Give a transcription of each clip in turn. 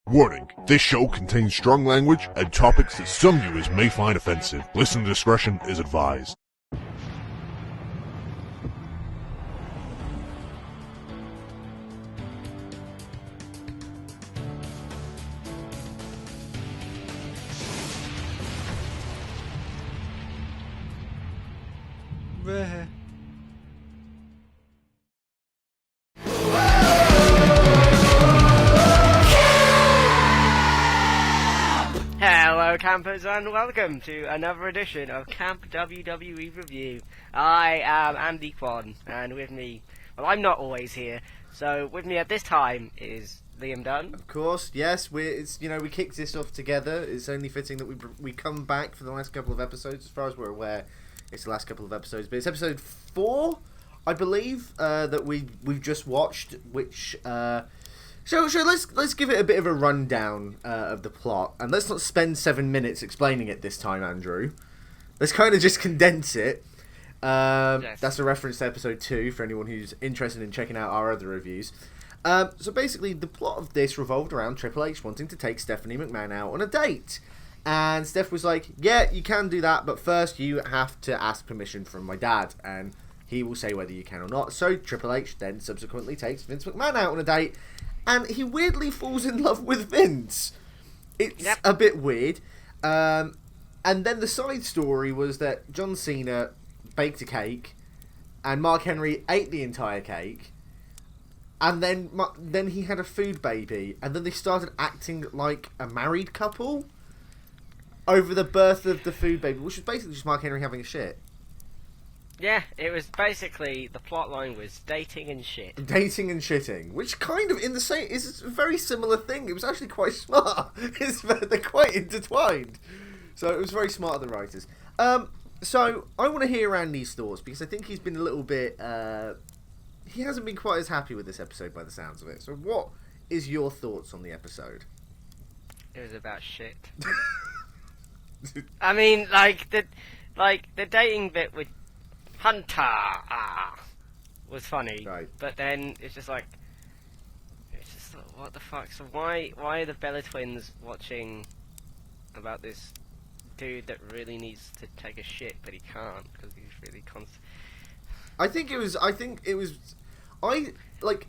Warning, this show contains strong language and topics that some viewers may find offensive. Listener discretion is advised. Hello campers and welcome to another edition of Camp WWE Review. I am Andy Quan and with me, well I'm not always here, so with me at this time is Liam Dunn. Of course, yes, we kicked this off together. It's only fitting that we come back for the last couple of episodes. As far as we're aware, it's the last couple of episodes, but it's episode 4, I believe, that we've just watched, which... So let's give it a bit of a rundown of the plot, and let's not spend 7 minutes explaining it this time, Andrew. Let's kind of just condense it. Yes. That's a reference to episode 2 for anyone who's interested in checking out our other reviews. So basically, the plot of this revolved around Triple H wanting to take Stephanie McMahon out on a date. And Steph was like, yeah, you can do that, but first you have to ask permission from my dad, and he will say whether you can or not. So Triple H then subsequently takes Vince McMahon out on a date, and he weirdly falls in love with Vince. It's a bit weird. And then the side story was that John Cena baked a cake, and Mark Henry ate the entire cake, and then he had a food baby, and then they started acting like a married couple over the birth of the food baby, which was basically just Mark Henry having a shit. Yeah, it was basically, the plot line was dating and shit. Dating and shitting, which kind of is a very similar thing. It was actually quite smart. They're quite intertwined. So it was very smart of the writers. So I want to hear Andy's thoughts, because I think he's been a little bit... he hasn't been quite as happy with this episode by the sounds of it. So what is your thoughts on the episode? It was about shit. I mean, the dating bit with Hunter was funny, right. But then it's just like, what the fuck? So why are the Bella twins watching about this dude that really needs to take a shit but he can't because he's really constant?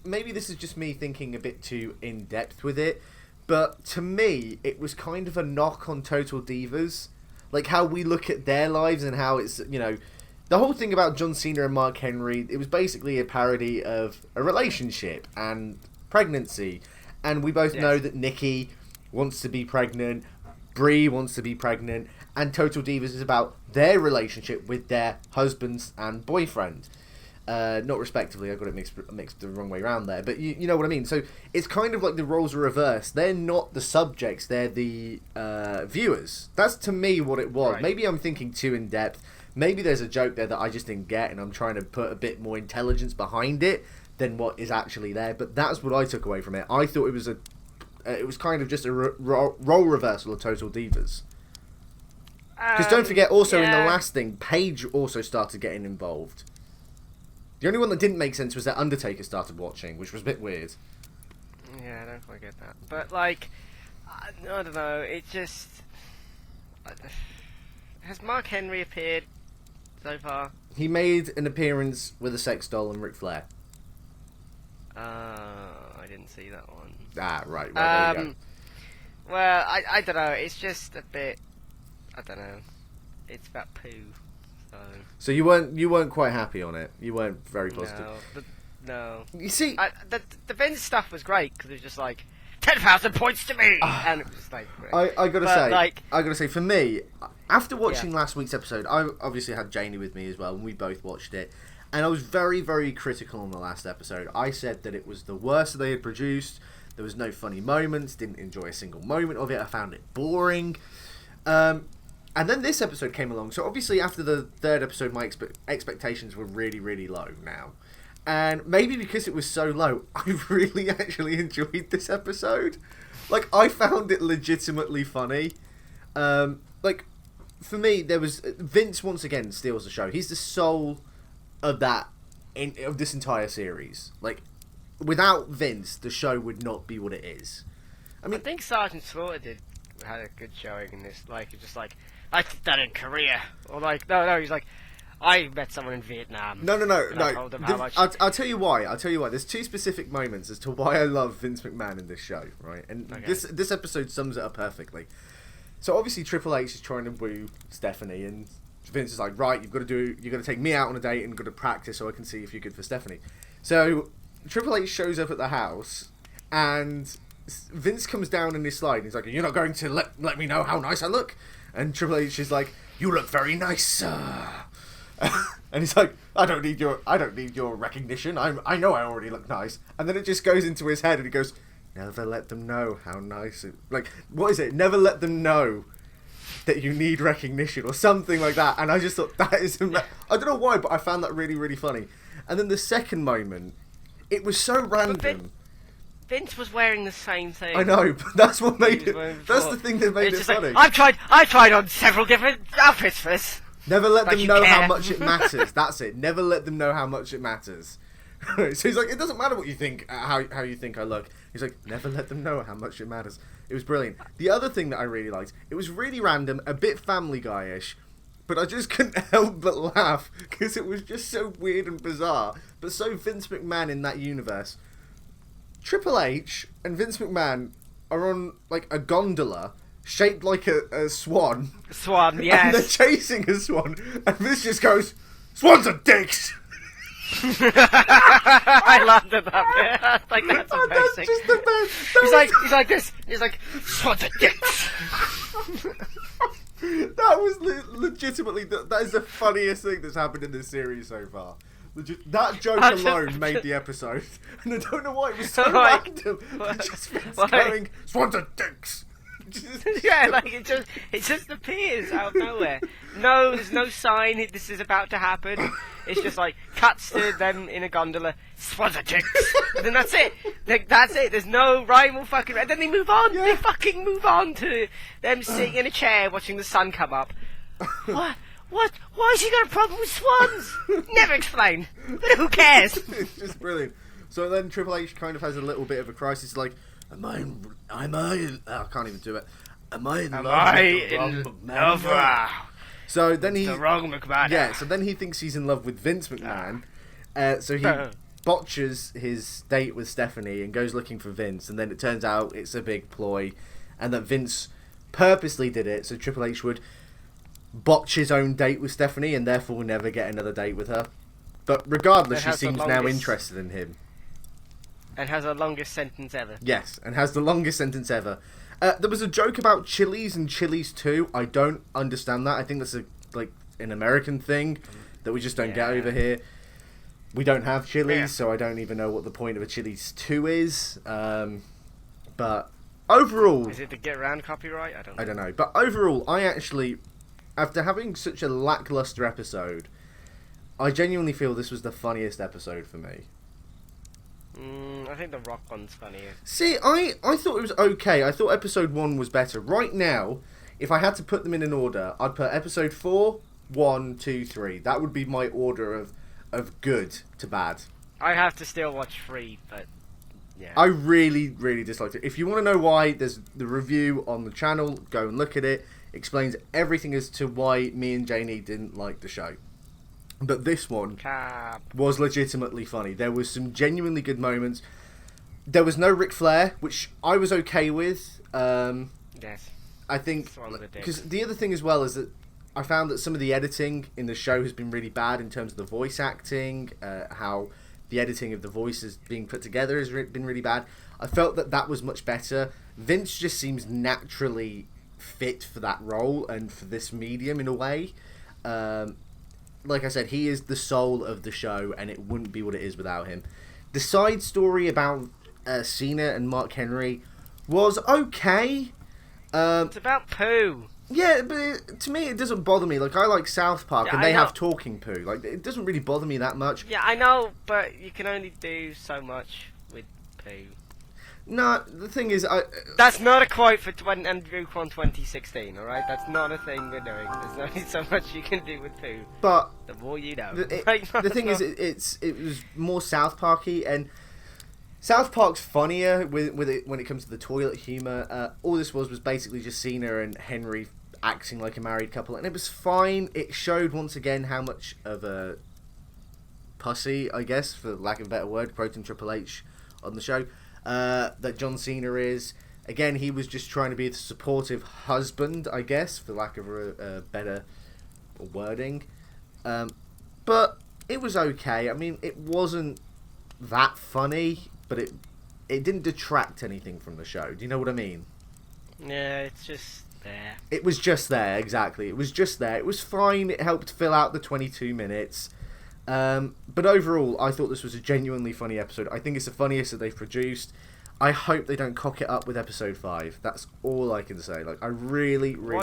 Maybe this is just me thinking a bit too in depth with it, but to me it was kind of a knock on Total Divas, like how we look at their lives and how it's, the whole thing about John Cena and Mark Henry, it was basically a parody of a relationship and pregnancy. And we both know that Nikki wants to be pregnant, Brie wants to be pregnant, and Total Divas is about their relationship with their husbands and boyfriend. Not respectively, I got it mixed the wrong way around there, but you know what I mean. So it's kind of like the roles are reversed. They're not the subjects, they're the viewers. That's to me what it was. Right. Maybe I'm thinking too in depth. Maybe there's a joke there that I just didn't get, and I'm trying to put a bit more intelligence behind it than what is actually there. But that's what I took away from it. I thought it was kind of just a role reversal of Total Divas. Because don't forget, also in the last thing, Paige also started getting involved. The only one that didn't make sense was that Undertaker started watching, which was a bit weird. Yeah, I don't quite get that. But I don't know. It just has Mark Henry appeared so far? He made an appearance with a sex doll and Ric Flair. I didn't see that one. Ah, right. Well, there you go. Well, I don't know. It's just a bit. I don't know. It's about poo. So you weren't quite happy on it. You weren't very positive. No. You see, the Vince stuff was great because it was just like 10,000 points to me, and it was just like. I gotta say, for me, after watching last week's episode, I obviously had Janie with me as well, and we both watched it, and I was very, very critical on the last episode. I said that it was the worst they had produced. There was no funny moments. Didn't enjoy a single moment of it. I found it boring. And then this episode came along. So obviously after the third episode, my expectations were really, really low now. And maybe because it was so low, I really actually enjoyed this episode. Like, I found it legitimately funny. For me, there was... Vince, once again, steals the show. He's the soul of this entire series. Like, without Vince, the show would not be what it is. I mean, think Sergeant Slaughter had a good showing in this. Like, it's just like, I did that in Korea. Or like, no, he's like, I met someone in Vietnam. no. I told them how much... I'll tell you why. There's two specific moments as to why I love Vince McMahon in this show, right? And this episode sums it up perfectly. So obviously Triple H is trying to woo Stephanie, and Vince is like, right, you've got to take me out on a date and got to practice so I can see if you're good for Stephanie. So Triple H shows up at the house, and Vince comes down in his slide, and he's like, you're not going to let me know how nice I look? And Triple H is like, you look very nice, sir. And he's like, I don't need your recognition. I know I already look nice. And then it just goes into his head, and he goes, never let them know how nice it... Like, what is it? Never let them know that you need recognition, or something like that. And I just thought, that is... I don't know why, but I found that really, really funny. And then the second moment, it was so random. Vince was wearing the same thing. I know, but that's what made it... That's the thing that made it funny. Like, I've tried on several different outfits for this. Never let them know how much it matters. That's it. Never let them know how much it matters. So he's like, it doesn't matter what you think, how you think I look. He's like, never let them know how much it matters. It was brilliant. The other thing that I really liked, it was really random, a bit Family Guy-ish, but I just couldn't help but laugh because it was just so weird and bizarre, but so Vince McMahon in that universe. Triple H and Vince McMahon are on like a gondola shaped like a swan. Swan, yes. And they're chasing a swan, and Vince just goes, swans are dicks! I laughed at that bit. I was like, that's amazing. That's just the best. He's like this. He's like, swans are dicks! That was legitimately, that is the funniest thing that's happened in this series so far. That joke alone made the episode. And I don't know why, it was so random. Just Vince going, swans are dicks! Yeah, like it just appears out of nowhere. No, there's no sign this is about to happen. It's just like cuts to them in a gondola, swans are dicks, and then that's it. Like, that's it. There's no rhyme or fucking. And then they move on. Yeah. They fucking move on to them sitting in a chair watching the sun come up. What? Why has he got a problem with swans? Never explain. But who cares? It's just brilliant. So then Triple H kind of has a little bit of a crisis, like, Am I I can't even do it. Am I in love? So then he... The wrong McMahon. Yeah, so then he thinks he's in love with Vince McMahon. So he botches his date with Stephanie and goes looking for Vince. And then it turns out it's a big ploy. And that Vince purposely did it so Triple H would botch his own date with Stephanie and therefore never get another date with her. But regardless, she seems now interested in him. And has the longest sentence ever. Yes, and has the longest sentence ever. There was a joke about Chili's and Chili's 2. I don't understand that. I think that's an American thing that we just don't get over here. We don't have Chili's, so I don't even know what the point of a Chili's 2 is. But overall... Is it to get around copyright? I don't know. But overall, I actually, after having such a lackluster episode, I genuinely feel this was the funniest episode for me. I think the Rock one's funnier. See, I thought it was okay. I thought episode 1 was better. Right now, if I had to put them in an order, I'd put episode 4, 1, 2, 3. That would be my order of good to bad. I have to still watch 3, but yeah. I really, really disliked it. If you want to know why, there's the review on the channel. Go and look at it. Explains everything as to why me and Janie didn't like the show. But this one was legitimately funny. There was some genuinely good moments. There was no Ric Flair, which I was okay with. Yes. I think, because the other thing as well is that I found that some of the editing in the show has been really bad in terms of the voice acting, how the editing of the voices being put together has been really bad. I felt that was much better. Vince just seems naturally fit for that role and for this medium in a way. Like I said, he is the soul of the show, and it wouldn't be what it is without him. The side story about Cena and Mark Henry was okay. It's about poo. Yeah, but to me, it doesn't bother me. Like, I like South Park, and they have talking poo. Like, it doesn't really bother me that much. Yeah, I know, but you can only do so much with poo. No, the thing is, That's not a quote for AndrewCon 2016, alright? That's not a thing we're doing. There's only so much you can do with poo. But the more you know. The thing is, it was more South Parky, and South Park's funnier with it when it comes to the toilet humor. All this was basically just Cena and Henry acting like a married couple, and it was fine. It showed once again how much of a pussy, I guess, for lack of a better word, quoting Triple H on the show, that John Cena is. Again, he was just trying to be the supportive husband, I guess, for lack of a better wording. But it was okay. I mean, it wasn't that funny, but it didn't detract anything from the show. Do you know what I mean? Yeah, it's just there. It was just there, exactly. It was just there. It was fine. It helped fill out the 22 minutes. But overall, I thought this was a genuinely funny episode. I think it's the funniest that they've produced. I hope they don't cock it up with episode 5. That's all I can say. Like, I really, really...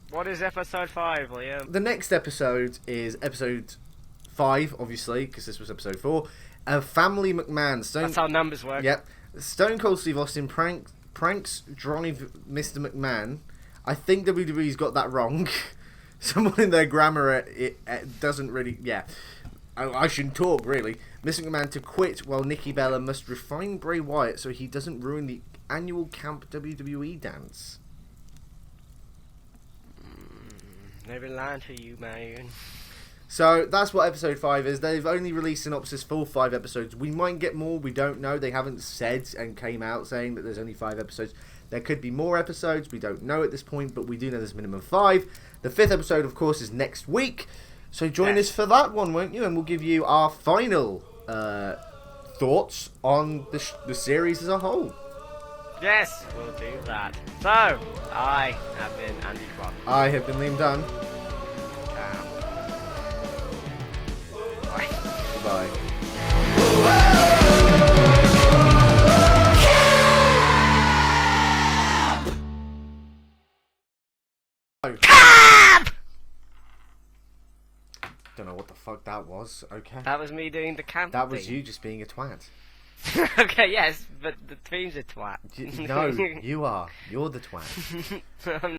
What is episode 5, Liam? The next episode is episode 5, obviously, because this was episode 4. Family McMahon. That's how numbers work. Yep. Stone Cold Steve Austin pranks drive Mr. McMahon. I think WWE's got that wrong. Someone in their grammar it doesn't really... Yeah. I shouldn't talk, really. Mr. McMahon to quit while Nikki Bella must refine Bray Wyatt so he doesn't ruin the annual Camp WWE dance. They've been lying to you, man. So that's what episode 5 is. They've only released synopsis for 5 episodes. We might get more, we don't know. They haven't said and came out saying that there's only 5 episodes. There could be more episodes, we don't know at this point, but we do know there's a minimum of 5. The 5th episode, of course, is next week. So join us for that one, won't you? And we'll give you our final thoughts on the series as a whole. Yes, we'll do that. So, I have been Andy Clark. I have been Liam Dunn. Bye. Bye. Don't know what the fuck that was. Okay. That was me doing the camp That was thing. you just being a twat. Okay, yes, but the team's a twat. No, you are. You're the twat.